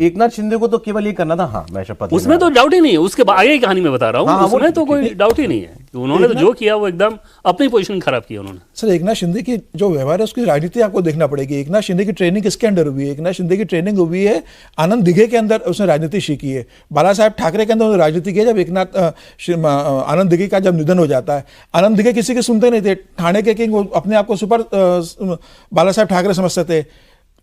एकनाथ शिंदे को तो केवल ये करना था, हाँ मैं शपथ, उसमें तो डाउट ही नहीं है, उसके आगे की कहानी में बता रहा हूँ, उसमें तो कोई डाउट ही नहीं है कि उन्होंने तो जो किया वो एकदम अपनी पोजीशन खराब की उन्होंने। सर एकनाथ शिंदे की जो व्यवहार है उसकी राजनीति आपको देखना पड़ेगी। एकनाथ शिंदे की ट्रेनिंग किसके अंदर हुई है? एकनाथ शिंदे की ट्रेनिंग हुई है आनंद दिघे के अंदर, उसने राजनीति सीखी है। बाला साहेब ठाकरे के अंदर उन्होंने राजनीति की है जब आनंद दिघे का जब निधन हो जाता है। आनंद दिघे किसी के सुनते नहीं थे, ठाणे के किंग, अपने आप को सुपर बाला साहेब ठाकरे समझते थे।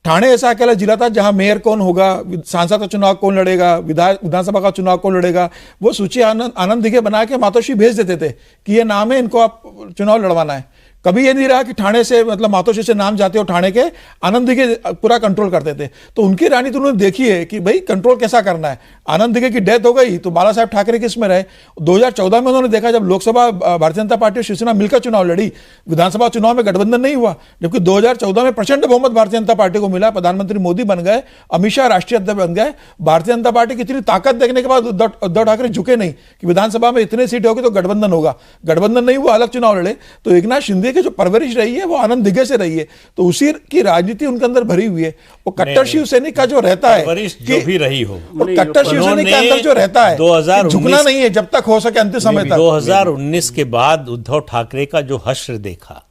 ठाणे ऐसा अकेला जिला था जहां मेयर कौन होगा, सांसद का चुनाव कौन लड़ेगा, विधानसभा का चुनाव कौन लड़ेगा, वो सूची आनंद दिघे बना के मातोश्री भेज देते थे कि ये नाम है, इनको आप चुनाव लड़वाना है। कभी ये नहीं रहा कि ठाणे से मतलब मातोश्री से नाम जाते हो ठाणे के, आनंद दिघे पूरा कंट्रोल करते थे। तो उनकी राजनीति उन्होंने देखी है कि भाई कंट्रोल कैसा करना है। आनंद दिघे की डेथ हो गई तो बाला साहेब ठाकरे किस में रहे। 2014 में उन्होंने देखा जब लोकसभा भारतीय जनता पार्टी और शिवसेना मिलकर चुनाव लड़ी, विधानसभा चुनाव में गठबंधन नहीं हुआ, जबकि 2014 में प्रचंड बहुमत भारतीय जनता पार्टी को मिला, प्रधानमंत्री मोदी बन गए, अमित शाह राष्ट्रीय अध्यक्ष बन गए। भारतीय जनता पार्टी की इतनी ताकत देखने के बाद उद्धव ठाकरे झुके नहीं कि विधानसभा में इतने सीट होगी तो गठबंधन होगा। गठबंधन नहीं हुआ, अलग चुनाव लड़े। तो एकनाथ शिंदे की जो परवरिश रही है वो आनंद दिघे से रही है, तो उसी की राजनीति उनके अंदर भरी हुई है। वो कट्टर शिवसैनिक का जो रहता है, जो भी रही हो, वो कट्टर शिवसैनिक के अंदर जो रहता है 2019 झुकना नहीं है जब तक हो सके अंतिम समय तक। 2019 के बाद उद्धव ठाकरे का जो हश्र देखा,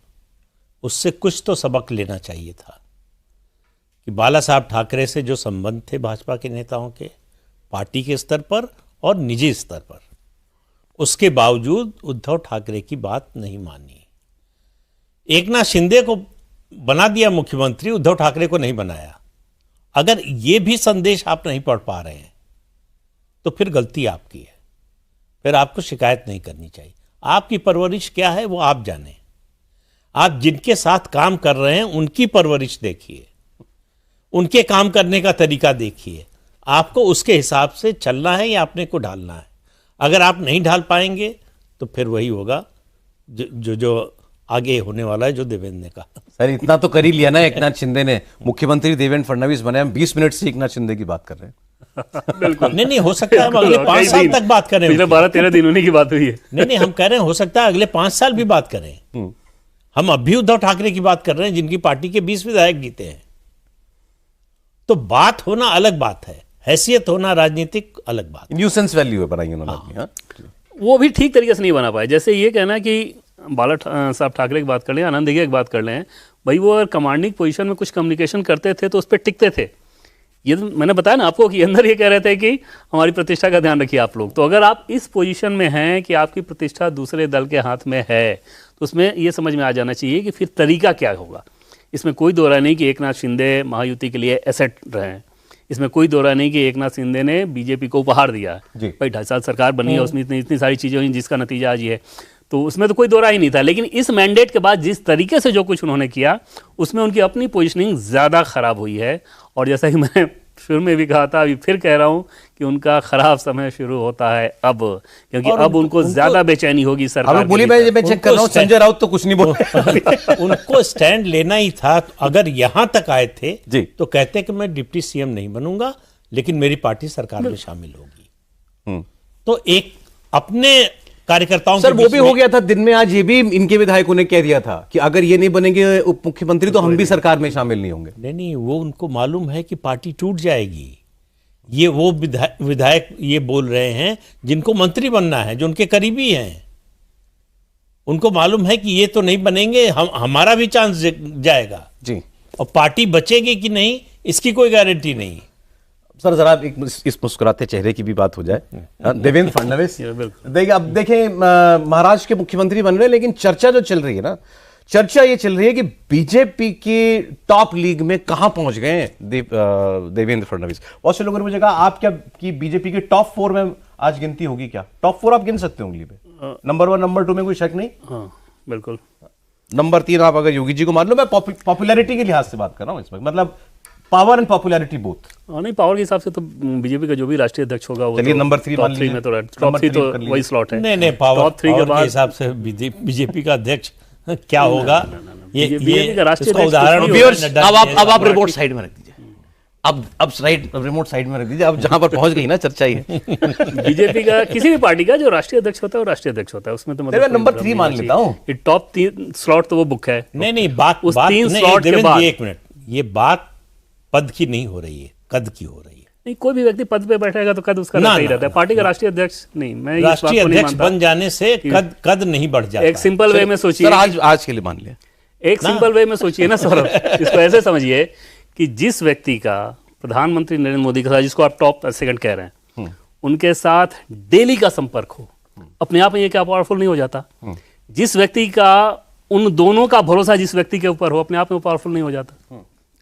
उससे कुछ तो सबक लेना चाहिए था कि बाला साहब ठाकरे से जो संबंध थे भाजपा के नेताओं के, पार्टी के स्तर पर और निजी स्तर पर, उसके बावजूद उद्धव ठाकरे की बात नहीं मानी। एकनाथ शिंदे को बना दिया मुख्यमंत्री, उद्धव ठाकरे को नहीं बनाया। अगर यह भी संदेश आप नहीं पढ़ पा रहे हैं तो फिर गलती आपकी है, फिर आपको शिकायत नहीं करनी चाहिए। आपकी परवरिश क्या है वो आप जाने। आप जिनके साथ काम कर रहे हैं उनकी परवरिश देखिए, उनके काम करने का तरीका देखिए। आपको उसके हिसाब से चलना है या अपने को ढालना है। अगर आप नहीं ढाल पाएंगे तो फिर वही होगा जो आगे होने वाला है, जो देवेंद्र ने कहा। सर इतना तो कर ही लिया ना एकनाथ शिंदे ने, मुख्यमंत्री देवेंद्र फडणवीस बने। हम 20 मिनट से एकनाथ शिंदे की बात कर रहे हैं। बिल्कुल नहीं हो सकता है हम अगले 5 साल तक बात करें। पिछले 12-13 दिन उन्हीं की बात हुई है। नहीं हम कह रहे हैं हो सकता है अगले 5 साल भी बात करें। हम अब भी उद्धव ठाकरे की बात कर रहे हैं जिनकी पार्टी के 20 विधायक जीते हैं। तो बात होना अलग बात है, हैसियत होना राजनीतिक अलग बात। न्यूसेंस वैल्यू है बनाई उन्होंने, वो भी ठीक तरीके से नहीं बना पाए। जैसे ये कहना कि बाला साहब ठाकरे की बात कर लें, आनंद दिघे की बात कर लें, भाई वो अगर कमांडिंग पोजीशन में कुछ कम्युनिकेशन करते थे तो उस पर टिकते थे। ये तो मैंने बताया ना आपको कि अंदर ये कह रहे थे कि हमारी प्रतिष्ठा का ध्यान रखिए आप लोग। तो अगर आप इस पोजीशन में हैं कि आपकी प्रतिष्ठा दूसरे दल के हाथ में है तो उसमें ये समझ में आ जाना चाहिए कि फिर तरीका क्या होगा। इसमें कोई दो राय नहीं कि एकनाथ शिंदे महायुति के लिए एसेट रहे हैं। इसमें कोई दो राय नहीं कि एकनाथ शिंदे ने बीजेपी को उपहार दिया है। भाई 2.5 साल सरकार बनी है, उसमें इतनी सारी चीज़ें हुई जिसका नतीजा आज ये है, तो उसमें तो कोई दो राय ही नहीं था। लेकिन इस मैंडेट के बाद जिस तरीके से जो कुछ उन्होंने किया उसमें उनकी अपनी पोजीशनिंग ज़्यादा खराब हुई है। और जैसा कि मैं शुरू में भी कहा था, अभी फिर कह रहा हूं कि उनका खराब समय शुरू होता है अब, क्योंकि अब उनको ज्यादा बेचैनी होगी सरकार। बोली मैं चेक कर रहा हूं, संजय राउत तो कुछ नहीं बोल उनको स्टैंड लेना ही था। अगर यहां तक आए थे तो कहते कि मैं डिप्टी सीएम नहीं बनूंगा लेकिन मेरी पार्टी सरकार में शामिल होगी। तो एक अपने कार्यकर्ताओं सर वो भी हो गया था दिन में। आज ये भी इनके विधायकों ने कह दिया था कि अगर ये नहीं बनेंगे उप मुख्यमंत्री तो हम भी सरकार में शामिल नहीं होंगे। नहीं वो उनको मालूम है कि पार्टी टूट जाएगी। ये वो विधायक ये बोल रहे हैं जिनको मंत्री बनना है, जो उनके करीबी हैं। उनको मालूम है कि ये तो नहीं बनेंगे, हमारा भी चांस जाएगा जी, और पार्टी बचेगी कि नहीं इसकी कोई गारंटी नहीं। सर जरा इस मुस्कुराते चेहरे की भी बात हो जाए। देवेंद्र फडणवीस देखिए, अब देखें महाराष्ट्र के मुख्यमंत्री बन रहे हैं, लेकिन चर्चा जो चल रही है ना, चर्चा ये चल रही है कि बीजेपी की टॉप लीग में कहां पहुंच गए हैं देवेंद्र फडणवीस। बहुत से लोगों ने मुझे कहा आप क्या कि बीजेपी के टॉप 4 में आज गिनती होगी क्या? टॉप 4 आप गिन सकते हो उंगली पे, नंबर 1 नंबर 2 में कोई शक नहीं। हाँ बिल्कुल। नंबर 3 आप अगर योगी जी को मान लो, मैं पॉपुलैरिटी के लिहाज से बात कर रहा हूं इसमें, मतलब पावर एंड पॉपुलैरिटी बोथ। नहीं पावर के हिसाब से तो बीजेपी का जो भी राष्ट्रीय अध्यक्ष होगा वो चलिए नंबर 3 मान लीजिए। में तो टॉप 3 तो वही स्लॉट है। नहीं पावर टॉप 3 के हिसाब से बीजेपी का अध्यक्ष क्या होगा ये का राष्ट्रीय उदाहरण। अब आप रिमोट साइड में रख दीजिए, अब रिमोट साइड में रख दीजिए, अब जहां पर पहुंच गई ना चर्चा ये बीजेपी का किसी भी पार्टी का जो राष्ट्रीय अध्यक्ष होता है वो राष्ट्रीय अध्यक्ष होता है, उसमें तो मतलब नंबर 3 मान लेता हूं। ये टॉप 3 स्लॉट तो वो बुक है। नहीं बात 3 स्लॉट के बाद एक मिनट, ये बात पद की नहीं हो रही है, कद की हो रही है। नहीं, कोई भी व्यक्ति पद पे बैठेगा तो कद उसका ना, रहता ही ना, रहता है। पार्टी का राष्ट्रीय अध्यक्ष नहीं, मैं इस बात राष्ट्रीय को नहीं अध्यक्ष मानता। बन जाने से कद नहीं बढ़ जाता एक सिंपल वे में सोचिए, सर आज के लिए मान लिया, एक सिंपल वे में सोचिए ना सौरभ, इसको ऐसे समझिए कि जिस व्यक्ति का प्रधानमंत्री नरेंद्र मोदी के साथ, जिसको आप टॉप सेकंड कह रहे हैं, उनके साथ डेली का संपर्क हो, अपने आप में ये क्या पावरफुल नहीं हो जाता? जिस व्यक्ति का उन दोनों का भरोसा जिस व्यक्ति के ऊपर हो, अपने आप में पावरफुल नहीं हो जाता?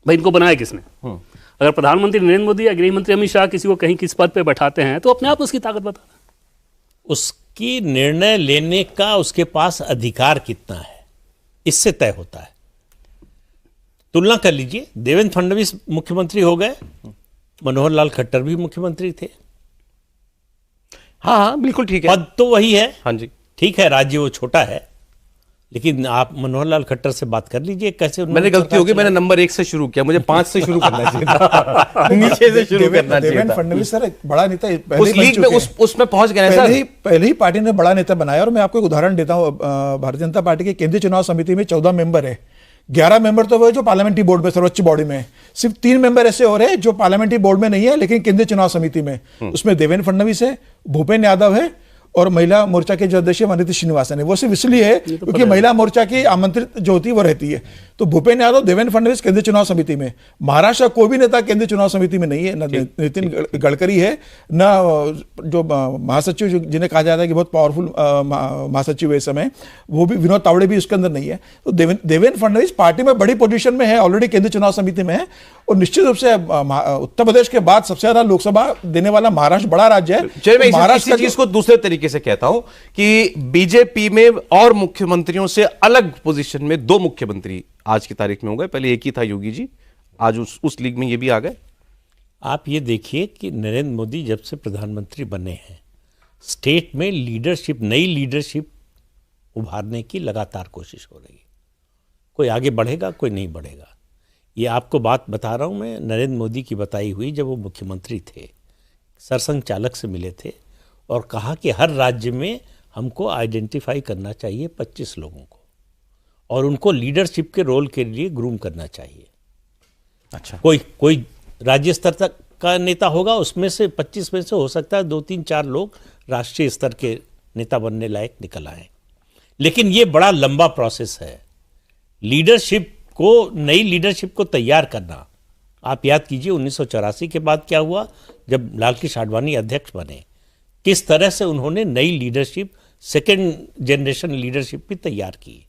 भाई इनको बनाया किसने? अगर प्रधानमंत्री नरेंद्र मोदी या गृह मंत्री अमित शाह किसी को कहीं किस पद पे बैठाते हैं तो अपने आप उसकी ताकत बताता है। उसकी निर्णय लेने का उसके पास अधिकार कितना है, इससे तय होता है। तुलना कर लीजिए, देवेंद्र फडणवीस मुख्यमंत्री हो गए, मनोहर लाल खट्टर भी मुख्यमंत्री थे। हाँ बिल्कुल ठीक है, पद तो वही है, हाँ जी ठीक है, राज्य वो छोटा है, लेकिन आप मनोहर लाल खट्टर से बात कर लीजिए कैसे मैंने गलती हो गई, मैंने नंबर 1 से शुरू किया, मुझे 5 से शुरू करना चाहिए था, नीचे से शुरू करना चाहिए देवेंद्र था। फडणवीस सर एक बड़ा नेता उस लीग में उसमें पहुंच गए सर, पहले ही पार्टी ने बड़ा नेता बनाया। और मैं आपको एक उदाहरण देता हूँ, भारतीय जनता पार्टी के केंद्रीय चुनाव समिति में 14 मेंबर है, 11 मेंबर तो वो है जो पार्लियामेंट्री बोर्ड में, सर्वोच्च बॉडी में, सिर्फ 3 मेंबर ऐसे और है जो पार्लियामेंट्री बोर्ड में नहीं है लेकिन केंद्रीय चुनाव समिति में। उसमें देवेंद्र फडणवीस है, भूपेन्द्र यादव है, और महिला मोर्चा के जो अध्यक्ष है वनिता श्रीनिवासन है। वो सिर्फ इसलिए है क्योंकि महिला मोर्चा की आमंत्रित जो होती है वो रहती है। तो भूपेन्द्र यादव, देवेंद्र फडणवीस केंद्रीय चुनाव समिति में, महाराष्ट्र कोई भी नेता केंद्रीय चुनाव समिति में नहीं है, न नितिन गडकरी है, न जो महासचिव जिन्हें कहा जाता है कि बहुत पावरफुल महासचिव है इस समय, वो भी विनोद तावड़े भी उसके अंदर नहीं है। तो देवेंद्र फडणवीस पार्टी में बड़ी पोजीशन में है, ऑलरेडी केंद्रीय चुनाव समिति में है, और निश्चित रूप से उत्तर प्रदेश के बाद सबसे ज्यादा लोकसभा देने वाला महाराष्ट्र बड़ा राज्य है। चलिए मैं महाराष्ट्र चीज को दूसरे तरीके से कहता हूं कि बीजेपी में और मुख्यमंत्रियों से अलग पोजीशन में 2 मुख्यमंत्री आज की तारीख में हो गए। पहले एक ही था योगी जी, आज उस लीग में ये भी आ गए। आप ये देखिए कि नरेंद्र मोदी जब से प्रधानमंत्री बने हैं, स्टेट में लीडरशिप, नई लीडरशिप उभारने की लगातार कोशिश हो रही है। कोई आगे बढ़ेगा, कोई नहीं बढ़ेगा। ये आपको बात बता रहा हूँ मैं, नरेंद्र मोदी की बताई हुई, जब वो मुख्यमंत्री थे, सरसंघ चालक से मिले थे और कहा कि हर राज्य में हमको आइडेंटिफाई करना चाहिए 25 लोगों को और उनको लीडरशिप के रोल के लिए ग्रूम करना चाहिए। अच्छा, कोई राज्य स्तर तक का नेता होगा, उसमें से 25 में से हो सकता है 2-3-4 लोग राष्ट्रीय स्तर के नेता बनने लायक निकल आए। लेकिन ये बड़ा लंबा प्रोसेस है, लीडरशिप को, नई लीडरशिप को तैयार करना। आप याद कीजिए 1984 के बाद क्या हुआ, जब लाल कृष्ण आडवाणी अध्यक्ष बने, किस तरह से उन्होंने नई लीडरशिप, सेकेंड जनरेशन लीडरशिप भी तैयार की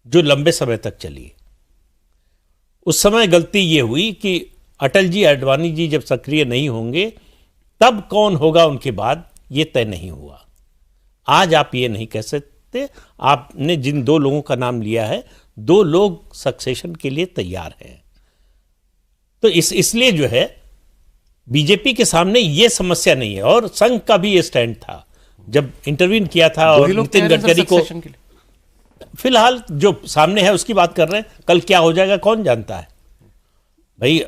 जो लंबे समय तक चली। उस समय गलती ये हुई कि अटल जी, आडवाणी जी जब सक्रिय नहीं होंगे तब कौन होगा उनके बाद, ये तय नहीं हुआ। आज आप ये नहीं कह सकते। आपने जिन 2 लोगों का नाम लिया है, 2 लोग सक्सेशन के लिए तैयार हैं। तो इसलिए जो है बीजेपी के सामने ये समस्या नहीं है। और संघ का भी ये स्टैंड था जब इंटरवीन किया था, और नितिन गडकरी को, फिलहाल जो सामने है उसकी बात कर रहे हैं, कल क्या हो जाएगा कौन जानता है भाई,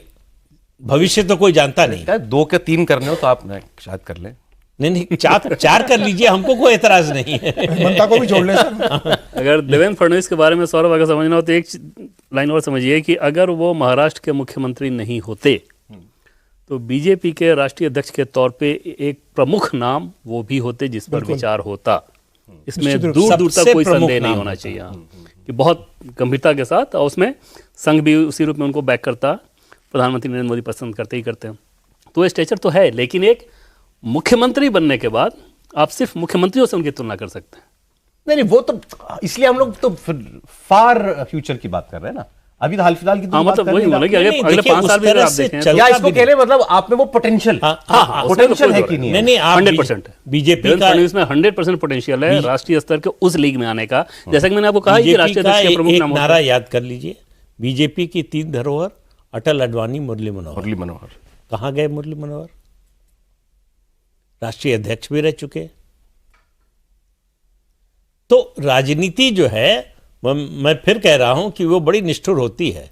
भविष्य तो कोई जानता नहीं। 2 के 3 करने हो तो आप शायद कर लें। नहीं, 4 कर लीजिए, हमको कोई एतराज नहीं है। मनता को भी जोड़ ले सर। अगर देवेंद्र फडणवीस के बारे में सौरभ अगर समझना हो तो एक लाइन और समझिए कि अगर वो महाराष्ट्र के मुख्यमंत्री नहीं होते तो बीजेपी के राष्ट्रीय अध्यक्ष के तौर पे एक प्रमुख नाम वो भी होते जिस पर विचार होता। इसमें दूर दूर तक कोई संदेह नहीं होना चाहिए कि बहुत गंभीरता के साथ, और उसमें संघ भी उसी रूप में उनको बैक करता। प्रधानमंत्री नरेंद्र मोदी पसंद करते ही करते हैं, तो स्टेचर तो है। लेकिन एक मुख्यमंत्री बनने के बाद आप सिर्फ मुख्यमंत्रियों से उनकी तुलना कर सकते हैं। नहीं, वो तो इसलिए हम लोग तो फार फ्यूचर की बात कर रहे हैं ना, अभी तो हाल फिलहाल की मतलब वही बोला कि अगले 5 साल भी आप देखें, या इसको कह लें मतलब आप में वो पोटेंशियल पोटेंशियल है कि नहीं है? नहीं, 100% है। बीजेपी का इसमें 100% पोटेंशियल है राष्ट्रीय स्तर के उस लीग में आने का। जैसा कि मैंने आपको कहा कि राष्ट्रीय अध्यक्ष के प्रमुख नाम नारा याद कर लीजिए, बीजेपी की 3 धरोहर, अटल, आडवाणी, मुरली मनोहर। कहां गए मुरली मनोहर? राष्ट्रीय अध्यक्ष भी रह चुके। तो राजनीति जो है, मैं फिर कह रहा हूं कि वो बड़ी निष्ठुर होती है।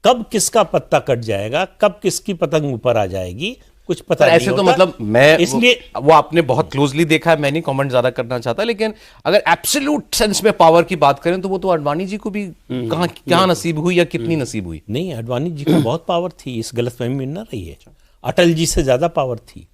कब किसका पत्ता कट जाएगा, कब किसकी पतंग ऊपर आ जाएगी, कुछ पता नहीं ऐसे होता। तो मतलब मैं इसलिए वो आपने बहुत क्लोजली देखा है, मैं नहीं कमेंट ज्यादा करना चाहता, लेकिन अगर एब्सोल्यूट सेंस में पावर की बात करें तो वो तो आडवाणी जी को भी क्या नसीब हुई या कितनी नसीब हुई। नहीं, आडवाणी जी को बहुत पावर थी, इस गलतफहमी में न रही है। अटल जी से ज्यादा पावर थी।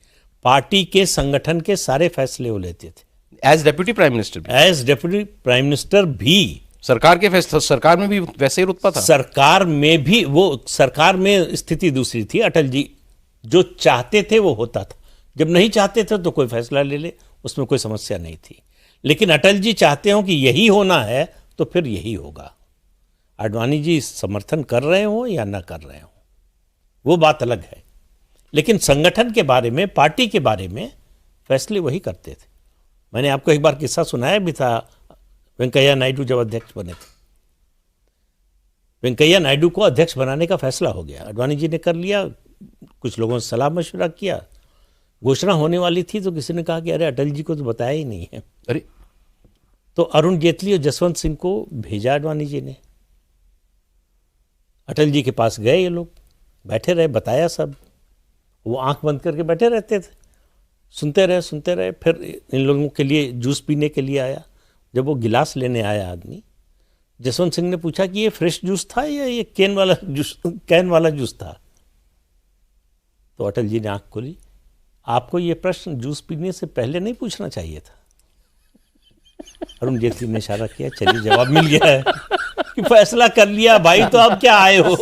पार्टी के संगठन के सारे फैसले वो लेते थे। एज डेप्यूटी प्राइम मिनिस्टर भी, एज डेप्यूटी प्राइम मिनिस्टर भी, सरकार के फैसले, सरकार में भी वैसे ही रुतबा था। सरकार में भी वो, सरकार में स्थिति दूसरी थी। अटल जी जो चाहते थे वो होता था, जब नहीं चाहते थे तो कोई फैसला ले ले, उसमें कोई समस्या नहीं थी। लेकिन अटल जी चाहते हो कि यही होना है तो फिर यही होगा। आडवाणी जी समर्थन कर रहे हो या ना कर रहे हो वो बात अलग है, लेकिन संगठन के बारे में, पार्टी के बारे में फैसले वही करते थे। मैंने आपको एक बार किस्सा सुनाया भी था, वेंकैया नायडू जब अध्यक्ष बने थे, वेंकैया नायडू को अध्यक्ष बनाने का फैसला हो गया, आडवाणी जी ने कर लिया, कुछ लोगों से सलाह मशवरा किया, घोषणा होने वाली थी तो किसी ने कहा कि अरे अटल जी को तो बताया ही नहीं है। अरे, तो अरुण जेटली और जसवंत सिंह को भेजा आडवाणी जी ने। अटल जी के पास गए, ये लोग बैठे रहे, बताया सब, वो आंख बंद करके बैठे रहते थे, सुनते रहे। फिर इन लोगों के लिए जूस पीने के लिए आया। जब वो गिलास लेने आया आदमी, जसवंत सिंह ने पूछा कि ये फ्रेश जूस था या ये कैन वाला जूस था। तो अटल जी ने आंख खोली, आपको ये प्रश्न जूस पीने से पहले नहीं पूछना चाहिए था। अरुण जेटली ने इशारा किया, चलिए जवाब मिल गया है कि फैसला कर लिया भाई, तो अब क्या आए हो।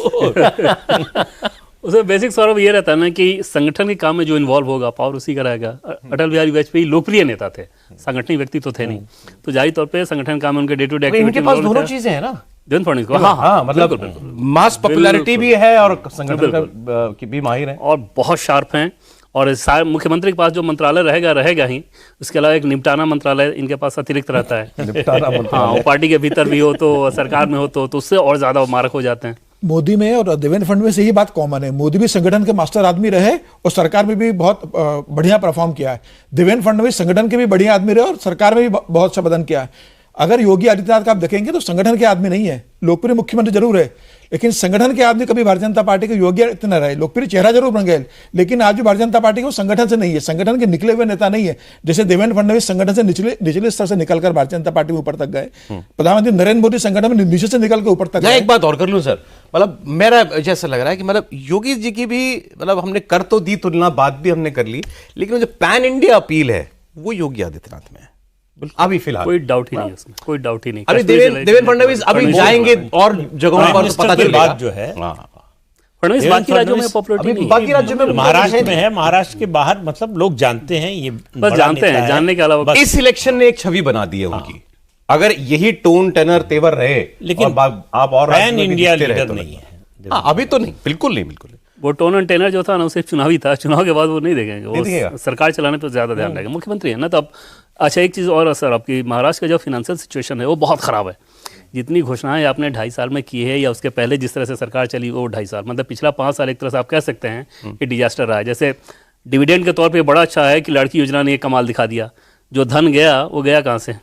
उसमें बेसिक सौरभ ये रहता है ना कि संगठन के काम में जो इन्वॉल्व होगा पावर उसी का रहेगा। अटल बिहारी वाजपेयी लोकप्रिय नेता थे, संगठनिक व्यक्ति तो थे नहीं, तो जाहिर तौर पे संगठन काम में उनके डे टू डे इनके पास दोनों चीजें हैं ना, देवेंद्र फडणवीस को। हाँ, मतलब मास पॉपुलैरिटी भी है और संगठन की भी माहिर है, और बहुत शार्प हैं। और मुख्यमंत्री के पास जो मंत्रालय रहेगा ही, उसके अलावा एक निपटाना मंत्रालय इनके पास अतिरिक्त रहता है। हाँ, वो पार्टी के भीतर भी हो तो, सरकार में हो तो उससे और ज्यादा मारक हो जाते हैं। मोदी में और देवेंद्र फडणवीस से यही बात कॉमन है, मोदी भी संगठन के मास्टर आदमी रहे और सरकार में भी बहुत बढ़िया परफॉर्म किया है। देवेंद्र फडणवीस संगठन के भी बढ़िया आदमी रहे और सरकार में भी बहुत अच्छा प्रदर्शन किया है। अगर योगी आदित्यनाथ का आप देखेंगे तो संगठन के आदमी नहीं है, लोकप्रिय मुख्यमंत्री जरूर है, लेकिन संगठन के आदमी कभी भारतीय जनता पार्टी के योगी आदित्यनाथ न रहे। लोकप्रिय चेहरा जरूर बन गए, लेकिन आज भी भारतीय जनता पार्टी को संगठन से नहीं है, संगठन के निकले हुए नेता नहीं है। जैसे देवेंद्र फडणवीस संगठन से निचले स्तर से निकलकर भारतीय जनता पार्टी में ऊपर तक गए, प्रधानमंत्री नरेंद्र मोदी संगठन में नीचे से निकल कर ऊपर तक गए। एक बात और कर लूं सर, मतलब मेरा जैसा लग रहा है कि मतलब योगी जी की भी, मतलब हमने कर तो दी तुलना, बात भी हमने कर ली, लेकिन जो पैन इंडिया अपील है वो योगी आदित्यनाथ में है अभी फिलहाल। कोई डाउट ही नहीं उसमें, कोई डाउट ही नहीं। अभी देवेंद्र फडणवीस अभी जाएंगे और जगहों पर पता चलेगा। बात जो है, फडणवीस बाकी राज्यों में पॉपुलरिटी नहीं है, बाकी राज्यों में महाराष्ट्र में है, महाराष्ट्र के बाहर मतलब लोग जानते हैं, ये बस जानते हैं, जानने के अलावा इस इलेक्शन ने एक छवि बना दी है उनकी। अगर यही टोन टेनर तेवर रहे, लेकिन आप और पैन इंडिया लीडर नहीं है अभी तो नहीं, बिल्कुल नहीं, बिल्कुल नहीं। वो टोन एंड टेनर जो था ना, उसे चुनावी था, चुनाव के बाद वो नहीं देखेंगे, वो सरकार चलाने पर ज्यादा ध्यान रहेगा, मुख्यमंत्री है ना। तो अब अच्छा एक चीज़ और सर, आपकी महाराष्ट्र का जो फाइनेंशियल सिचुएशन है वो बहुत ख़राब है। जितनी घोषणाएं आपने 2.5 साल में की है या उसके पहले जिस तरह से सरकार चली वो 2.5 साल, मतलब पिछला 5 साल एक तरह से आप कह सकते हैं कि डिजास्टर रहा है। जैसे डिविडेंड के तौर पे बड़ा अच्छा है कि लड़की योजना ने एक कमाल दिखा दिया, जो धन गया वो गया कहाँ से,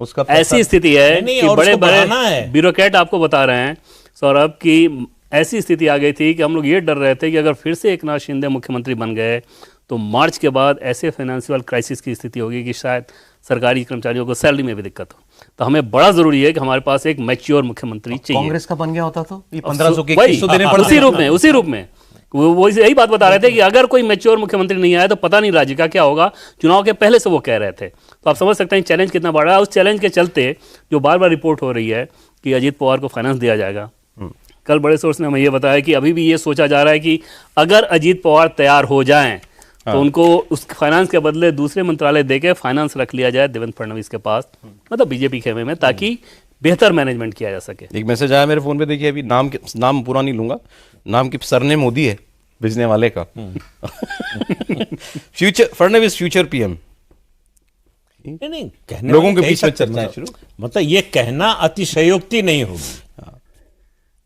उसका ऐसी स्थिति है कि बड़े बड़े ब्यूरोक्रेट आपको बता रहे हैं सौरभ की ऐसी स्थिति आ गई थी कि हम लोग ये डर रहे थे कि अगर फिर से एकनाथ शिंदे मुख्यमंत्री बन गए तो मार्च के बाद ऐसे फाइनेंशियल क्राइसिस की स्थिति होगी कि शायद सरकारी कर्मचारियों को सैलरी में भी दिक्कत हो। तो हमें बड़ा जरूरी है कि हमारे पास एक मैच्योर मुख्यमंत्री चाहिए। कांग्रेस का बन गया होता तो ये 1500 के देने पड़ते, उसी रूप में वो यही बात बता रहे थे कि अगर कोई मैच्योर मुख्यमंत्री नहीं आया तो पता नहीं राज्य का क्या होगा। चुनाव के पहले से वो कह रहे थे, तो आप समझ सकते हैं चैलेंज कितना बड़ा है। उस चैलेंज के चलते जो बार बार रिपोर्ट हो रही है कि अजीत पवार को फाइनेंस दिया जाएगा, कल बड़े सोर्स ने हमें ये बताया कि अभी भी ये सोचा जा रहा है कि अगर अजीत पवार तैयार हो जाएं तो उनको उस फाइनेंस के बदले दूसरे मंत्रालय देके फाइनेंस रख लिया जाए देवेंद्र फडणवीस के पास, मतलब बीजेपी खेमे में, ताकि बेहतर मैनेजमेंट किया जा सके। एक मैसेज आया मेरे फोन पे, देखिए अभी नाम पूरा नहीं लूंगा, नाम की सरने मोदी है भेजने वाले का। फ्यूचर फडणवीस फ्यूचर पीएम, नहीं लोगों के बीच में चर्चा शुरू, मतलब ये कहना अतिशयोक्ति नहीं होगी।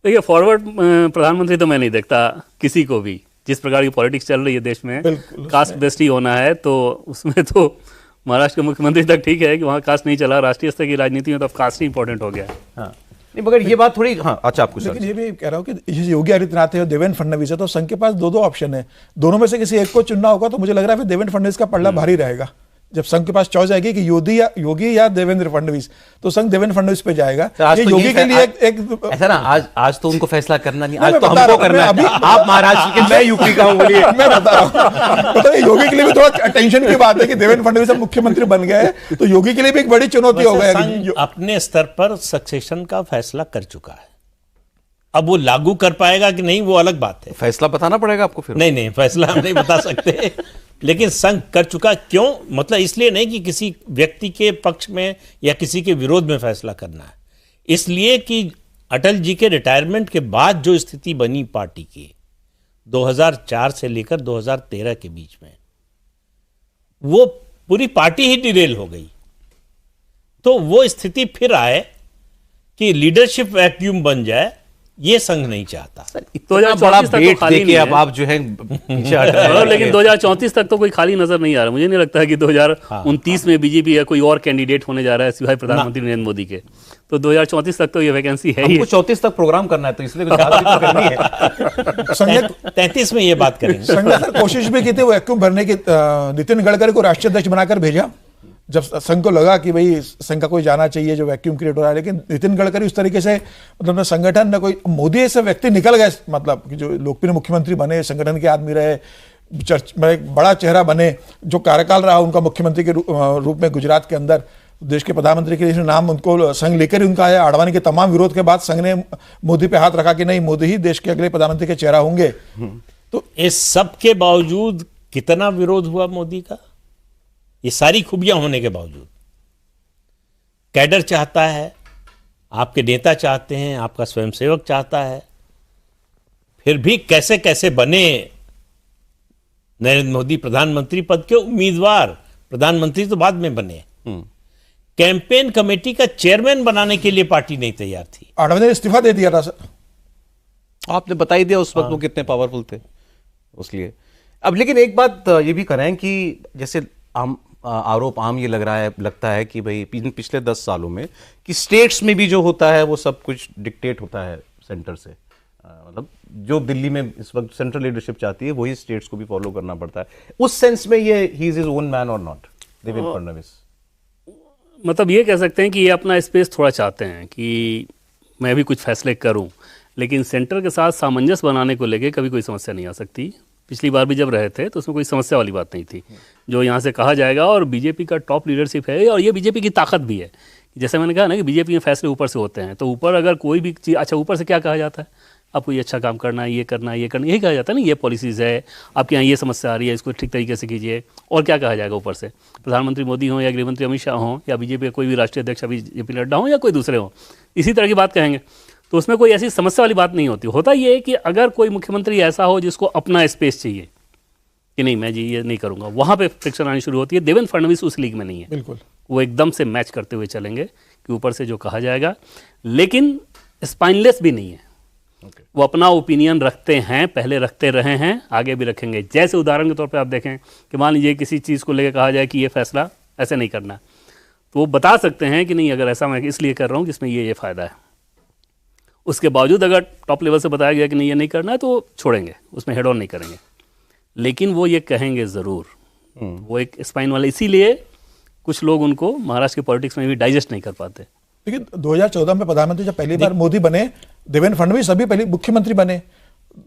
देखिए फॉरवर्ड प्रधानमंत्री तो मैं नहीं देखता किसी को भी, जिस प्रकार की पॉलिटिक्स चल रही है देश में, कास्ट बेस्ड ही होना है, तो उसमें तो महाराष्ट्र के मुख्यमंत्री तक ठीक है कि वहाँ कास्ट नहीं चला, राष्ट्रीय स्तर की राजनीति में तो कास्ट ही इंपॉर्टेंट हो गया है। हाँ नहीं, मगर ये बात थोड़ी, हाँ अच्छा आपको, लेकिन ये भी कह रहा हूँ कि जैसे योगी आदित्यनाथ है और देवेंद्र फडणवीस है, तो संघ के पास दो ऑप्शन है, दोनों में से किसी एक को चुनना होगा, तो मुझे लग रहा है फिर देवेंद्र फडणवीस का पल्ला भारी रहेगा, जब संघ के पास चॉइस आएगी कि योगी या देवेंद्र फडणवीस, तो संघ देवेंद्र फडणवीस पे जाएगा। ये योगी के लिए एक ऐसा ना, आज तो उनको फैसला करना नहीं, आज मैं तो बता हमको रहा हूं, करना मैं है। आप महाराष्ट्र के, मैं यूपी का हूं, बोलिए। मैं बता रहा हूँ, पता है योगी के लिए भी थोड़ा टेंशन की बात है कि देवेंद्र फडणवीस अब मुख्यमंत्री बन गए, तो योगी के लिए भी एक बड़ी चुनौती हो वैसे गया। संघ अपने स्तर पर सक्सेशन का फैसला कर चुका है, अब वो लागू कर पाएगा कि नहीं वो अलग बात है। फैसला बताना पड़ेगा आपको फिर। नहीं फैसला हम नहीं बता सकते, लेकिन संघ कर चुका। क्यों? मतलब इसलिए नहीं कि किसी व्यक्ति के पक्ष में या किसी के विरोध में फैसला करना है, इसलिए कि अटल जी के रिटायरमेंट के बाद जो स्थिति बनी पार्टी की 2004 से लेकर 2013 के बीच में, वो पूरी पार्टी ही डिरेल हो गई। तो वो स्थिति फिर आए कि लीडरशिप वैक्यूम बन जाए, ये संघ नहीं चाहता। इतना बड़ा वेट देके अब आप जो है पीछे हट रहे हैं। लेकिन 2034 तक तो कोई खाली नजर नहीं आ रहा। मुझे नहीं लगता है कि 2029 में बीजेपी या कोई और कैंडिडेट होने जा रहा है सिवाय प्रधानमंत्री नरेंद्र मोदी के। तो 2034 तक तो ये वैकेंसी है ही। हमको 34 तक प्रोग्राम करना है, तो इसलिए कुछ ज्यादा भी तो करनी है। संजय 33 में ये बात करेंगे। संघ ने सर कोशिश भी की थी वो वैक्यूम भरने की, नितिन गडकरी को राष्ट्रीय अध्यक्ष बनाकर भेजा जब संघ को लगा कि भाई संघ का कोई जाना चाहिए जो वैक्यूम क्रिएट हो रहा है। लेकिन नितिन गडकरी उस तरीके से, मतलब संगठन में कोई मोदी ऐसे व्यक्ति निकल गए, मतलब कि जो लोकप्रिय मुख्यमंत्री बने, संगठन के आदमी रहे, एक बड़ा चेहरा बने, जो कार्यकाल रहा उनका मुख्यमंत्री के रूप में गुजरात के अंदर, देश के प्रधानमंत्री के लिए नाम उनको संघ लेकर ही उनका आया। आडवाणी के तमाम विरोध के बाद संघ ने मोदी पे हाथ रखा कि नहीं, मोदी ही देश के अगले प्रधानमंत्री के चेहरा होंगे। तो इस सब के बावजूद कितना विरोध हुआ मोदी का, ये सारी खूबियां होने के बावजूद। कैडर चाहता है, आपके नेता चाहते हैं, आपका स्वयंसेवक चाहता है, फिर भी कैसे कैसे बने नरेंद्र मोदी प्रधानमंत्री पद के उम्मीदवार। प्रधानमंत्री तो बाद में बने, कैंपेन कमेटी का चेयरमैन बनाने के लिए पार्टी नहीं तैयार थी। आडवाणी ने इस्तीफा दे दिया था सर। आपने बता ही दिया उस वक्त वो कितने पावरफुल थे, उसलिए। अब लेकिन एक बात ये भी करें कि जैसे आरोप आम ये लगता है कि भाई पिछले 10 सालों में कि स्टेट्स में भी जो होता है वो सब कुछ डिक्टेट होता है सेंटर से। मतलब जो दिल्ली में इस वक्त सेंट्रल लीडरशिप चाहती है वही स्टेट्स को भी फॉलो करना पड़ता है। उस सेंस में ये he is his own man और नॉट, देवेंद्र फडणवीस? मतलब ये कह सकते हैं कि ये अपना स्पेस थोड़ा चाहते हैं कि मैं भी कुछ फैसले करूं, लेकिन सेंटर के साथ सामंजस्य बनाने को लेके कभी कोई समस्या नहीं आ सकती। पिछली बार भी जब रहे थे तो उसमें कोई समस्या वाली बात नहीं थी। जो यहाँ से कहा जाएगा, और बीजेपी का टॉप लीडरशिप है और ये बीजेपी की ताकत भी है। जैसे मैंने कहा ना कि बीजेपी में फैसले ऊपर से होते हैं, तो ऊपर अगर कोई भी चीज़, अच्छा ऊपर से क्या कहा जाता है, आपको ये अच्छा काम करना है, ये करना है, ये करना है, यही कहा जाता है ना। ये पॉलिसीज़ है, आपके यहाँ ये समस्या आ रही है, इसको ठीक तरीके से कीजिए। और क्या कहा जाएगा ऊपर से? प्रधानमंत्री मोदी हों या गृहमंत्री अमित शाह हों या बीजेपी का कोई भी राष्ट्रीय अध्यक्ष अभी जेपी नड्डा हों या कोई दूसरे हों, इसी तरह की बात कहेंगे। तो उसमें कोई ऐसी समस्या वाली बात नहीं होती। होता ये है कि अगर कोई मुख्यमंत्री ऐसा हो जिसको अपना स्पेस चाहिए कि नहीं मैं जी ये नहीं करूँगा, वहाँ पे फ्रिक्शन आनी शुरू होती है। देवेंद्र फडणवीस उस लीग में नहीं है, बिल्कुल वो एकदम से मैच करते हुए चलेंगे कि ऊपर से जो कहा जाएगा, लेकिन स्पाइनलेस भी नहीं है। वो अपना ओपिनियन रखते हैं, पहले रखते रहे हैं, आगे भी रखेंगे। जैसे उदाहरण के तौर पे आप देखें कि मान लीजिए किसी चीज़ को लेकर कहा जाए कि ये फैसला ऐसे नहीं करना, तो वो बता सकते हैं कि नहीं अगर ऐसा मैं इसलिए कर रहा हूँ कि इसमें ये फ़ायदा है। उसके बावजूद अगर टॉप लेवल से बताया गया कि नहीं ये नहीं करना है तो छोड़ेंगे, उसमें हेड ऑन नहीं करेंगे, लेकिन वो ये कहेंगे ज़रूर। वो एक स्पाइन वाले, इसीलिए कुछ लोग उनको महाराष्ट्र के पॉलिटिक्स में भी डाइजेस्ट नहीं कर पाते। लेकिन 2014 में प्रधानमंत्री जब पहली बार मोदी बने, देवेंद्र फडणवीस अभी पहले मुख्यमंत्री बने,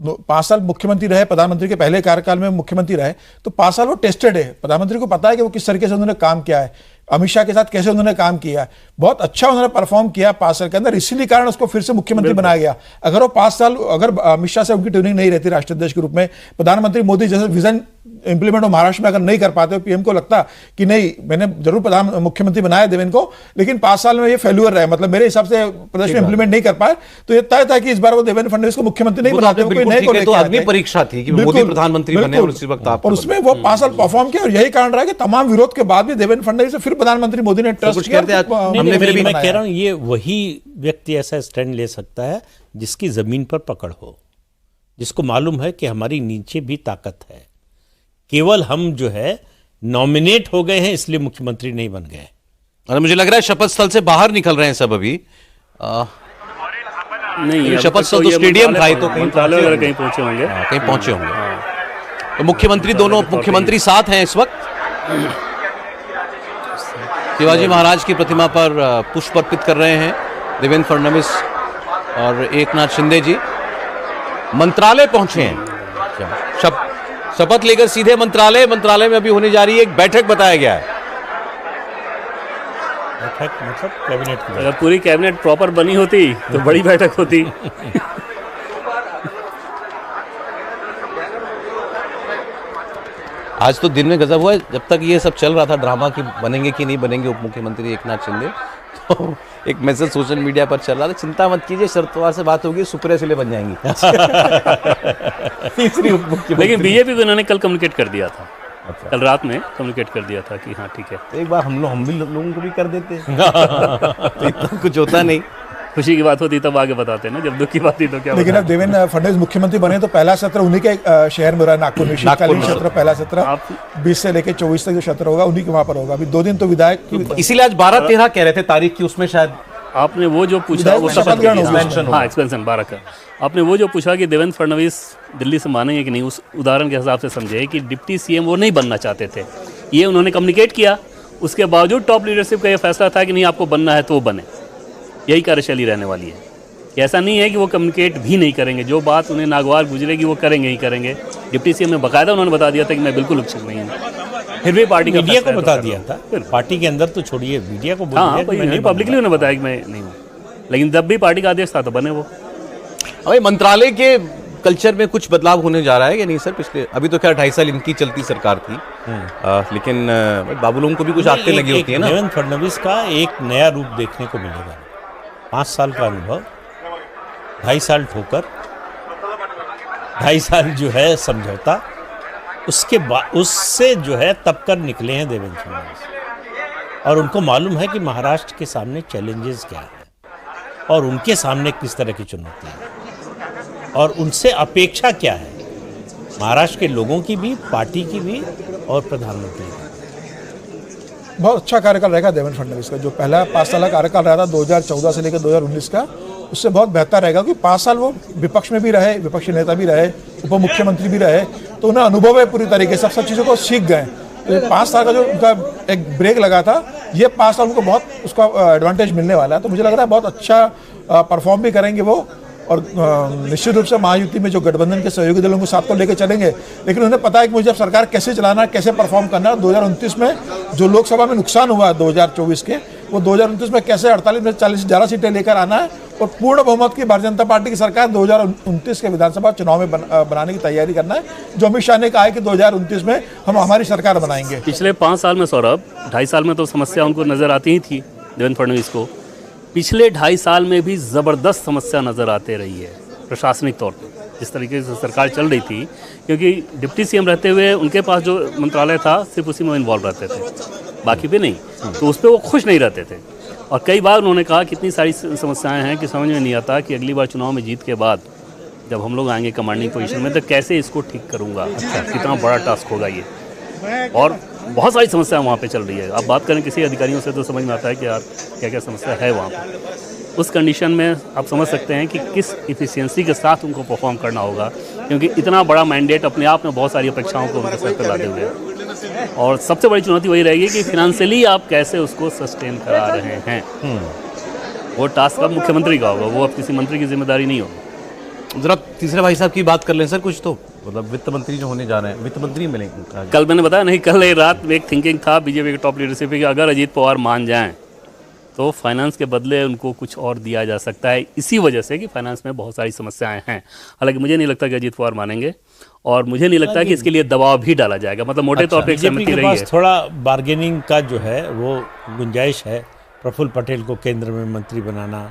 5 साल मुख्यमंत्री रहे, प्रधानमंत्री के पहले कार्यकाल में मुख्यमंत्री रहे, तो 5 साल वो टेस्टेड है। प्रधानमंत्री को पता है कि वो किस तरीके से उन्होंने काम किया है, अमित शाह के साथ कैसे उन्होंने काम किया है, बहुत अच्छा उन्होंने परफॉर्म किया 5 साल के अंदर, इसीलिए कारण उसको फिर से मुख्यमंत्री बनाया गया। अगर वो 5 साल, अगर अमित शाह से उनकी ट्यूनिंग नहीं रहती राष्ट्रीय अध्यक्ष के रूप में, प्रधानमंत्री मोदी जैसे विजन इंप्लीमेंट हो महाराष्ट्र में अगर नहीं कर पाते, पीएम को लगता कि नहीं मैंने जरूर मुख्यमंत्री बनाया देवेंद्र को, लेकिन 5 साल में ये फेल्यूर रहा, मतलब मेरे हिसाब से प्रदेश में इंप्लीमेंट नहीं कर पाए, तो ये तय था कि इस बार वो देवेंद्र फडणवीस को मुख्यमंत्री नहीं बनाते, कोई नए को लेकर आते। अग्नि परीक्षा थी कि मोदी प्रधानमंत्री बने और उसी वक्त आप, और उसमें वो 5 साल परफॉर्म किया, और यही कारण रहा कि तमाम विरोध के बाद भी देवेंद्र फडणवीस से फिर प्रधानमंत्री मोदी ने ट्रस्ट किया। मैं कह रहा हूं ये वही व्यक्ति ऐसा स्टैंड ले सकता है जिसकी जमीन पर पकड़ हो, जिसको मालूम है कि हमारी नीचे भी ताकत है, केवल हम जो है नॉमिनेट हो गए हैं इसलिए मुख्यमंत्री नहीं बन गए। और मुझे लग रहा है शपथ स्थल से बाहर निकल रहे हैं सब अभी। नहीं, शपथ स्थल तो स्टेडियम था, तो कहीं पहुंचे होंगे, कहीं पहुंचे होंगे। तो मुख्यमंत्री, दोनों मुख्यमंत्री साथ हैं इस वक्त। शिवाजी महाराज की प्रतिमा पर पुष्प अर्पित कर रहे हैं देवेंद्र फडणवीस और एकनाथ शिंदे जी। मंत्रालय पहुंचे हैं, शपथ लेकर सीधे मंत्रालय में अभी होने जा रही है एक बैठक, बताया गया है। बैठक मतलब कैबिनेट की अगर पूरी कैबिनेट प्रॉपर बनी होती तो बड़ी बैठक होती। आज तो दिन में गजब हुआ है, जब तक ये सब चल रहा था ड्रामा कि बनेंगे कि नहीं बनेंगे उप मुख्यमंत्री एकनाथ शिंदे, तो एक मैसेज सोशल मीडिया पर चल रहा था, चिंता मत कीजिए, शरद से बात होगी, सुप्रिया सुले बन जाएंगी तीसरी उप मुख्यमंत्री। लेकिन बीजेपी को इन्होंने कल कम्युनिकेट कर दिया था, कल रात में कम्युनिकेट कर दिया था कि हाँ ठीक है। तो एक बार हम भी लोगों को भी कर देते तो इतना कुछ होता नहीं। खुशी की बात होती तब आगे बताते हैं ना, जब दुख की बात थी तो क्या। लेकिन अब देवेंद्र फडणवीस मुख्यमंत्री बने तो पहला सत्र उन्हीं के शहर में हो रहा है, नागपुर में शीतकालीन सत्र, पहला सत्र 20 से लेकर 24 तक जो सत्र होगा उन्हीं के वहां पर होगा। अभी 2 दिन तो विधायक की, इसीलिए आज 12-13 कह रहे थे तारीख की, उसमें शायद आपने वो जो पूछा वो शपथ ग्रहण की, होगा। हाँ एक्सपेंशन 12 का। आपने वो जो पूछा कि देवेंद्र फडणवीस दिल्ली से मानेंगे कि नहीं, उस उदाहरण के हिसाब से समझे कि डिप्टी सीएम वो नहीं बनना चाहते थे, ये उन्होंने कम्युनिकेट किया। उसके बावजूद टॉप लीडरशिप का ये फैसला था कि नहीं आपको बनना है तो वो बने, यही कार्यशैली रहने वाली है। ऐसा नहीं है कि वो कम्युनिकेट भी नहीं करेंगे, जो बात उन्हें नागवार गुजरेगी वो करेंगे ही करेंगे। डिप्टी सीएम ने बाकायदा उन्होंने बता दिया था कि मैं बिल्कुल इच्छुक नहीं हूँ, फिर भी पार्टी मीडिया को बता दिया था, पार्टी के अंदर तो छोड़िए, मीडिया को बोल हाँ दिया पब्लिकली उन्होंने बताया कि मैं नहीं हूँ, लेकिन जब भी पार्टी का आदेश था तो बने वो। अभी मंत्रालय के कल्चर में कुछ बदलाव होने जा रहा है या नहीं सर? पिछले अभी तो क्या 2.5 साल इनकी चलती सरकार थी, लेकिन बाबू लोगों को भी कुछ आदतें लगी होती है ना। देवेंद्र फडणवीस का एक नया रूप देखने को मिलेगा। 5 साल का अनुभव, 2.5 साल ठोकर, 2.5 साल जो है समझौता, उसके बाद उससे जो है तब कर निकले हैं देवेंद्र फडणवीस, और उनको मालूम है कि महाराष्ट्र के सामने चैलेंजेस क्या है और उनके सामने किस तरह की चुनौती है और उनसे अपेक्षा क्या है, महाराष्ट्र के लोगों की भी, पार्टी की भी और प्रधानमंत्री की। बहुत अच्छा कार्यकाल रहेगा देवेंद्र फडणवीस का। जो पहला 5 साल का कार्यकाल रहा था 2014 से लेकर 2019 का, उससे बहुत बेहतर रहेगा, क्योंकि 5 साल वो विपक्ष में भी रहे, विपक्षी नेता भी रहे, उप मुख्यमंत्री भी रहे, तो उन्हें अनुभव है पूरी तरीके से, सब चीज़ों को सीख गए। तो ये 5 साल का जो उनका एक ब्रेक लगा था, ये 5 साल उनको बहुत उसका एडवांटेज मिलने वाला है। तो मुझे लग रहा है बहुत अच्छा परफॉर्म भी करेंगे वो, और निश्चित रूप से महायुति में जो गठबंधन के सहयोगी दलों को साथ को लेकर चलेंगे। लेकिन उन्हें पता है कि मुझे अब सरकार कैसे चलाना है, कैसे परफॉर्म करना है। 2029 में जो लोकसभा में नुकसान हुआ 2024 के, वो 2029 में कैसे 48 में 40 से ज़्यादा सीटें लेकर आना है और पूर्ण बहुमत की भारतीय जनता पार्टी की सरकार 2029 के विधानसभा चुनाव में बनाने की तैयारी करना है। जो अमित शाह ने कहा है कि 2029 में हम हमारी सरकार बनाएंगे। पिछले 5 साल में सौरभ, 2.5 साल में तो समस्या उनको नजर आती ही थी देवेंद्र फडणवीस को, पिछले 2.5 साल में भी ज़बरदस्त समस्या नज़र आते रही है प्रशासनिक तौर पर, जिस तरीके से सरकार चल रही थी। क्योंकि डिप्टी सीएम रहते हुए उनके पास जो मंत्रालय था सिर्फ उसी में इन्वॉल्व रहते थे, बाकी पे नहीं, तो उस पर वो खुश नहीं रहते थे। और कई बार उन्होंने कहा कितनी सारी समस्याएं हैं कि समझ में नहीं आता कि अगली बार चुनाव में जीत के बाद जब हम लोग आएंगे कमांडिंग पोजीशन में तो कैसे इसको ठीक करूँगा, कितना बड़ा टास्क होगा ये। और बहुत सारी समस्या वहाँ पे चल रही है। आप बात करें किसी अधिकारियों से तो समझ में आता है कि यार क्या क्या समस्या है वहाँ पे। उस कंडीशन में आप समझ सकते हैं कि किस इफिशियंसी के साथ उनको परफॉर्म करना होगा, क्योंकि इतना बड़ा मैंडेट अपने आप में बहुत सारी अपेक्षाओं को उनके सर पर लादे हुए हैं। और सबसे बड़ी चुनौती वही रहेगी कि फिनेंशियली आप कैसे उसको सस्टेन करा रहे हैं। वो टास्क अब मुख्यमंत्री का होगा, वो अब किसी मंत्री की जिम्मेदारी नहीं होगी। जरा तीसरे भाई साहब की बात कर लें सर, कुछ तो मतलब वित्त मंत्री जो होने जा रहे हैं, वित्त मंत्री मिलेंगे। कल मैंने बताया नहीं, कल रात में एक थिंकिंग था बीजेपी के टॉप लीडरशिप की, अगर अजीत पवार मान जाएं तो फाइनेंस के बदले उनको कुछ और दिया जा सकता है, इसी वजह से कि फाइनेंस में बहुत सारी समस्याएं हैं। हालांकि मुझे नहीं लगता कि अजीत पवार मानेंगे, और मुझे नहीं लगता कि इसके लिए दबाव भी डाला जाएगा। मतलब मोटे तौर पर एक सहमति रही है, थोड़ा बार्गेनिंग का जो है वो गुंजाइश है। प्रफुल्ल पटेल को केंद्र में मंत्री बनाना,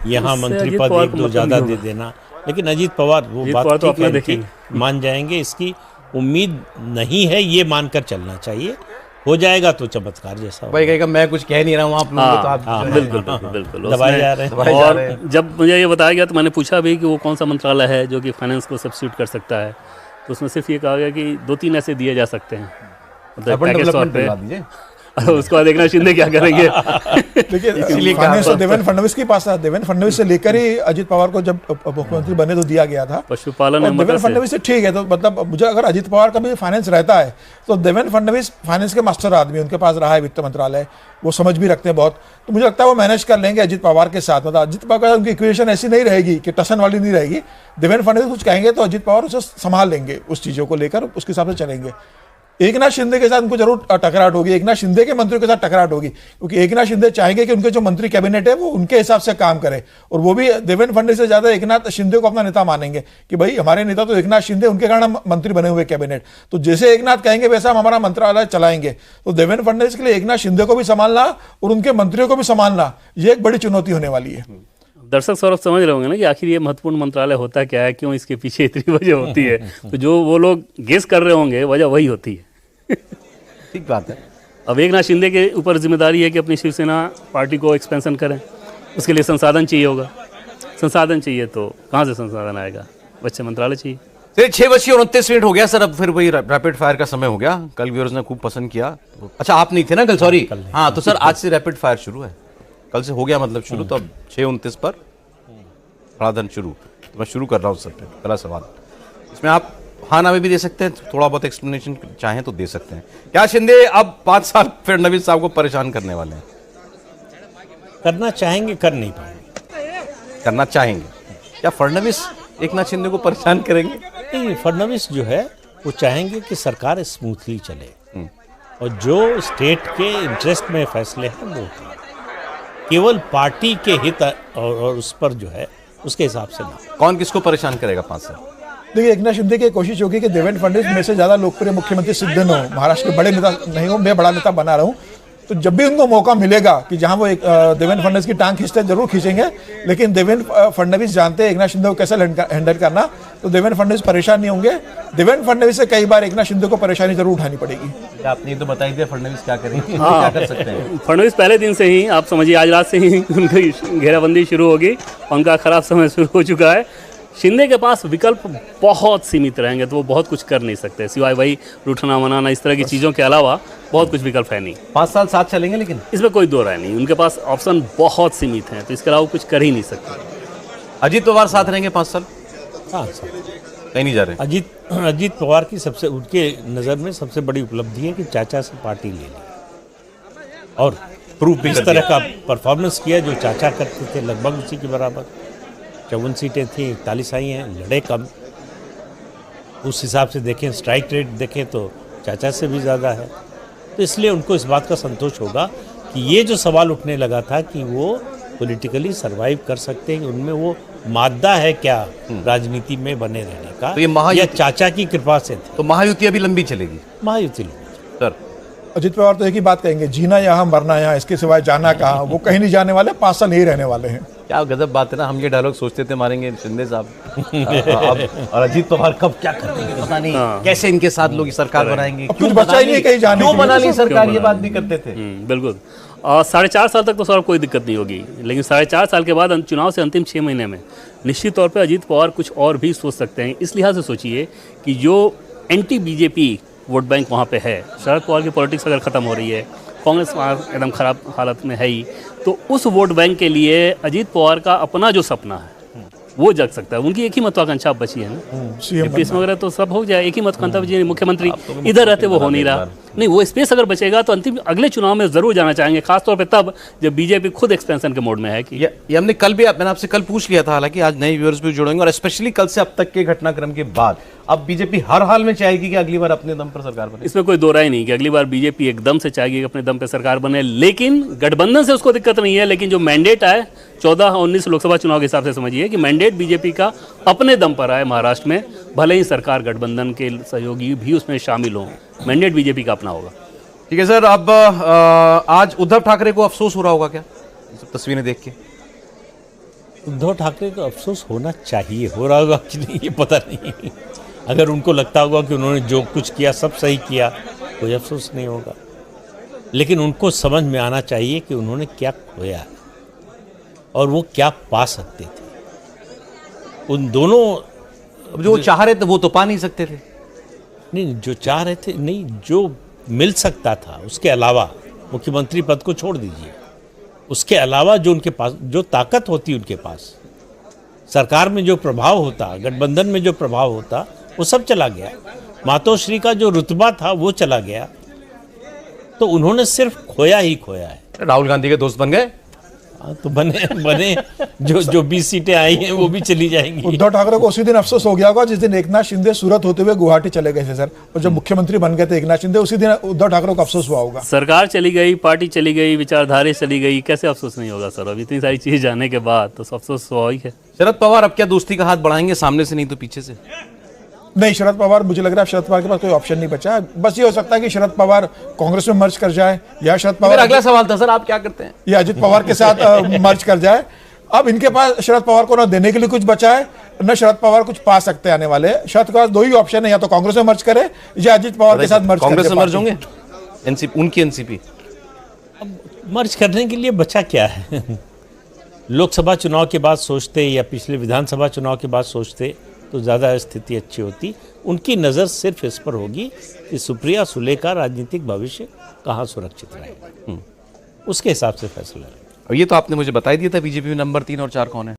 यहाँ मंत्री पद 1-2 ज़्यादा दे देना, लेकिन अजीत पवार वो बात तो अपना देखिए मान जाएंगे, इसकी उम्मीद नहीं है, ये मानकर चलना चाहिए। हो जाएगा तो चमत्कार जैसा। भाई कहेगा मैं कुछ कह नहीं रहा हूँ, आप लोग तो आप बिल्कुल दबाए जा रहे हैं। और जब मुझे ये बताया गया तो मैंने पूछा भी कि वो कौन सा मंत्रालय है जो कि फाइनेंस को सब्स्टिट्यूट कर सकता है, तो उसमें सिर्फ ये कहा गया कि 2-3 ऐसे दिए जा सकते हैं, मतलब पैकेज तौर पे। और उसके बाद एकनाथ शिंदे क्या करेंगे। देखिए फाइनेंस तो देवेंद्र फडणवीस के पास था, देवेंद्र फडणवीस से लेकर ही अजित पवार को जब मुख्यमंत्री बने तो दिया गया था। पशुपालन और देवेंद्र फडणवीस से ठीक है, तो मतलब मुझे अगर अजित पवार का भी फाइनेंस रहता है तो देवेंद्र फडणवीस फाइनेंस के मास्टर आदमी, उनके पास रहा है वित्त मंत्रालय, वो समझ भी रखते हैं बहुत, तो मुझे लगता है वो मैनेज कर लेंगे अजित पवार के साथ। मतलब अजित पवार का उनकी इक्वेशन ऐसी नहीं रहेगी कि टसन वाली नहीं रहेगी। देवेंद्र फडणवीस कुछ कहेंगे तो अजित पवार उसे संभाल लेंगे, उस चीज़ों को लेकर उसके हिसाब से चलेंगे। एकनाथ शिंदे के साथ उनको जरूर टकराट होगी, एकनाथ शिंदे के मंत्रियों के साथ टकराट होगी, क्योंकि एकनाथ शिंदे चाहेंगे कि उनके जो मंत्री कैबिनेट है वो उनके हिसाब से काम करे, और वो भी देवेंद्र फडणवीस से ज्यादा एकनाथ शिंदे को अपना नेता मानेंगे कि भाई हमारे नेता तो एकनाथ शिंदे, उनके कारण हम मंत्री बने हुए कैबिनेट, तो जैसे एकनाथ कहेंगे वैसा हम हमारा मंत्रालय चलाएंगे। तो देवेंद्र फडणवीस के लिए एकनाथ शिंदे को भी संभालना और उनके मंत्रियों को भी संभालना, ये एक बड़ी चुनौती होने वाली है। दर्शक सौरभ समझ रहे होंगे ना कि आखिर ये महत्वपूर्ण मंत्रालय होता क्या है, क्यों इसके पीछे इतनी वजह होती है। तो जो वो लोग गेस कर रहे होंगे वजह वही होती है। ठीक बात है। अब एकनाथ शिंदे के ऊपर जिम्मेदारी है कि अपनी शिवसेना पार्टी को एक्सपेंशन करें, उसके लिए संसाधन चाहिए होगा। संसाधन चाहिए तो कहाँ से संसाधन आएगा, बच्चे मंत्रालय चाहिए। 6:29 हो गया सर, अब फिर वही रैपिड फायर का समय हो गया। कल व्यूअर्स ने खूब पसंद किया। अच्छा आप नहीं थे ना कल, सॉरी। हाँ तो सर आज से रैपिड फायर शुरू है, कल से हो गया मतलब शुरू, तो अब 6:29 पर धड़ाधड़ शुरू। तो मैं शुरू कर रहा हूँ सर, पहला सवाल इसमें आप हाँ ना में भी दे सकते हैं, थोड़ा बहुत एक्सप्लेनेशन चाहें तो दे सकते हैं। क्या शिंदे अब 5 साल फडणवीस साहब को परेशान करने वाले हैं? करना चाहेंगे, कर नहीं पाएंगे। करना चाहेंगे, क्या फडणवीस एकनाथ शिंदे को परेशान करेंगे? नहीं, फडणवीस जो है वो चाहेंगे कि सरकार स्मूथली चले, और जो स्टेट के इंटरेस्ट में फैसले हैं वो केवल पार्टी के हित और उस पर जो है उसके हिसाब से ना। कौन किसको परेशान करेगा 5 साल? देखिए एकनाथ शिंदे की कोशिश होगी कि देवेंद्र फडणवीस में से ज्यादा लोकप्रिय मुख्यमंत्री सिद्ध न हो, महाराष्ट्र के बड़े नेता नहीं हो, मैं बड़ा नेता बना रहूं। तो जब भी उनको मौका मिलेगा कि जहां वो देवेंद्र फडणवीस की टांग खींचते जरूर खींचेंगे, लेकिन देवेंद्र फडणवीस जानते हैं एकनाथ शिंदे को कैसे हैंडल करना, तो देवेंद्र फडणवीस परेशान नहीं होंगे। देवेंद्र फडणवीस से कई बार एकनाथ शिंदे को परेशानी जरूर उठानी पड़ेगी। आपने ये तो बता दिया फडणवीस क्या करेंगे, क्या कर सकते हैं। फडणवीस पहले दिन से ही आप समझिए, आज रात से ही उनकी घेराबंदी शुरू होगी, उनका खराब समय शुरू हो चुका है। शिंदे के पास विकल्प बहुत सीमित रहेंगे, तो वो बहुत कुछ कर नहीं सकते सिवाय वही रूठना मनाना, इस तरह की चीज़ों के अलावा बहुत कुछ विकल्प है नहीं। 5 साल साथ चलेंगे, लेकिन इसमें कोई दो राय नहीं, उनके पास ऑप्शन बहुत सीमित हैं, तो इसके अलावा कुछ कर ही नहीं सकते। अजीत पवार साथ रहेंगे 5 साल? हाँ सर, कहीं नहीं जा रहे। अजीत पवार की सबसे, उनके नज़र में सबसे बड़ी उपलब्धि है कि चाचा से पार्टी ले ली और प्रूफ इस तरह का परफॉर्मेंस किया जो चाचा करते थे, लगभग उसी के बराबर। 54 सीटें थी, 41 आई हैं, लड़े कम। उस हिसाब से देखें, स्ट्राइक रेट देखें तो चाचा से भी ज़्यादा है। तो इसलिए उनको इस बात का संतोष होगा कि ये जो सवाल उठने लगा था कि वो पॉलिटिकली सरवाइव कर सकते हैं, उनमें वो मादा है क्या राजनीति में बने रहने का, तो ये या चाचा की कृपा से थे। तो महायुति अभी लंबी चलेगी? महायुति सर अजित पवार तो एक ही बात कहेंगे, जीना यहाँ मरना यहाँ, इसके सिवाय जाना कहाँ। वो कहीं नहीं जाने वाले, 5 साल यही रहने वाले हैं। क्या गजब बात है ना, हम ये डायलॉग सोचते थे मारेंगे शिंदे साहब अब और अजीत पवार कब क्या कर देंगे पता नहीं, कैसे इनके साथ लोग सरकार बनाएंगे, कुछ बचा ही नहीं कहीं जाने क्यों के लिए। बना ली सरकार, ये बात भी करते थे। बिल्कुल। 4.5 साल तक तो सर कोई दिक्कत नहीं होगी, लेकिन 4.5 साल के बाद चुनाव से अंतिम 6 महीने में निश्चित तौर पर अजीत पवार कुछ और भी सोच सकते हैं। इस लिहाज से सोचिए कि जो एंटी बीजेपी वोट बैंक वहाँ पे है, शरद पवार की पॉलिटिक्स अगर ख़त्म हो रही है, कांग्रेस एकदम ख़राब हालत में है ही, तो उस वोट बैंक के लिए अजीत पवार का अपना जो सपना है वो जग सकता है। उनकी एक ही महत्वाकांक्षा बची है ना, स्पेस वगैरह तो सब हो जाए, एक ही महत्वाकांक्षा, मुख्यमंत्री इधर रहते वो हो नहीं रहा। नहीं, वो स्पेस अगर बचेगा तो अंतिम अगले चुनाव में जरूर जाना चाहेंगे, खासतौर पे तब जब बीजेपी खुद एक्सपेंशन के मोड में है। कि ये हमने कल भी, मैंने आपसे कल पूछ लिया था, हालांकि आज नए व्यूअर्स भी जुड़ेंगे, और स्पेशली कल से अब तक के घटनाक्रम के बाद अब बीजेपी हर हाल में चाहेगी कि अगली बार अपने दम पर सरकार बने। इसमें कोई दो राय नहीं कि अगली बार बीजेपी एकदम से चाहेगी कि अपने दम पे सरकार बने, लेकिन गठबंधन से उसको दिक्कत नहीं है। लेकिन जो मैंडेट आए 14 और 19 लोकसभा चुनाव के हिसाब से समझिए कि मैंडेट बीजेपी का अपने दम पर आए महाराष्ट्र में, भले ही सरकार गठबंधन के सहयोगी भी उसमें शामिल हों, मैंडेट बीजेपी का अपना होगा। ठीक है सर, अब आज उद्धव ठाकरे को अफसोस हो रहा होगा क्या सब तस्वीरें देख के? उद्धव ठाकरे को अफसोस होना चाहिए, हो रहा होगा कि नहीं ये पता नहीं। अगर उनको लगता होगा कि उन्होंने जो कुछ किया सब सही किया, कोई अफसोस नहीं होगा। लेकिन उनको समझ में आना चाहिए कि उन्होंने क्या खोया और वो क्या पा सकते थे। उन दोनों जो चाह रहे थे वो तो पा नहीं सकते थे। नहीं, जो चाह रहे थे नहीं, जो मिल सकता था उसके अलावा मुख्यमंत्री पद को छोड़ दीजिए, उसके अलावा जो उनके पास जो ताकत होती उनके पास, सरकार में जो प्रभाव होता, गठबंधन में जो प्रभाव होता, वो सब चला गया। मातोश्री का जो रुतबा था वो चला गया। तो उन्होंने सिर्फ खोया ही खोया है। राहुल गांधी के दोस्त बन गए। तो बने जो 20 सीटें आई हैं वो भी चली जाएंगी। उद्धव ठाकरे को उसी दिन अफसोस हो गया होगा जिस दिन एकनाथ शिंदे सूरत होते हुए गुवाहाटी चले गए थे सर, और जब मुख्यमंत्री बन गए थे एकनाथ शिंदे, उसी दिन उद्धव ठाकरे को अफसोस हुआ होगा। सरकार चली गई, पार्टी चली गई, विचारधारा चली गई, कैसे अफसोस नहीं होगा सर? अब इतनी सारी चीज़ जाने के बाद तो अफसोस हुआ ही है। शरद पवार अब क्या दोस्ती का हाथ बढ़ाएंगे, सामने से नहीं तो पीछे से? नहीं, शरद पवार, मुझे लग रहा है शरद पवार के पास कोई ऑप्शन नहीं बचा है। बस ये हो सकता है कि शरद पवार कांग्रेस में मर्ज कर जाए, या शरद पवार, अगला सवाल था सर, आप क्या करते हैं, या अजित पवार के साथ मर्ज कर जाए। अब इनके पास शरद पवार को ना देने के लिए कुछ बचा है, न शरद पवार कुछ पा सकते हैं आने वाले। शरद पवार दो ही ऑप्शन है, या तो कांग्रेस में मर्ज करे या अजित पवार के साथ मर्ज। कांग्रेस में मर्ज होंगे, एनसीपी, उनकी एनसीपी। अब मर्ज करने के लिए बचा क्या है? लोकसभा चुनाव के बाद सोचते या पिछले विधानसभा चुनाव के बाद सोचते तो ज़्यादा स्थिति अच्छी होती। उनकी नज़र सिर्फ इस पर होगी कि सुप्रिया सुले का राजनीतिक भविष्य कहाँ सुरक्षित रहेगा, उसके हिसाब से फैसला है। और ये तो आपने मुझे बता ही दिया था बीजेपी में नंबर 3 और 4 कौन है।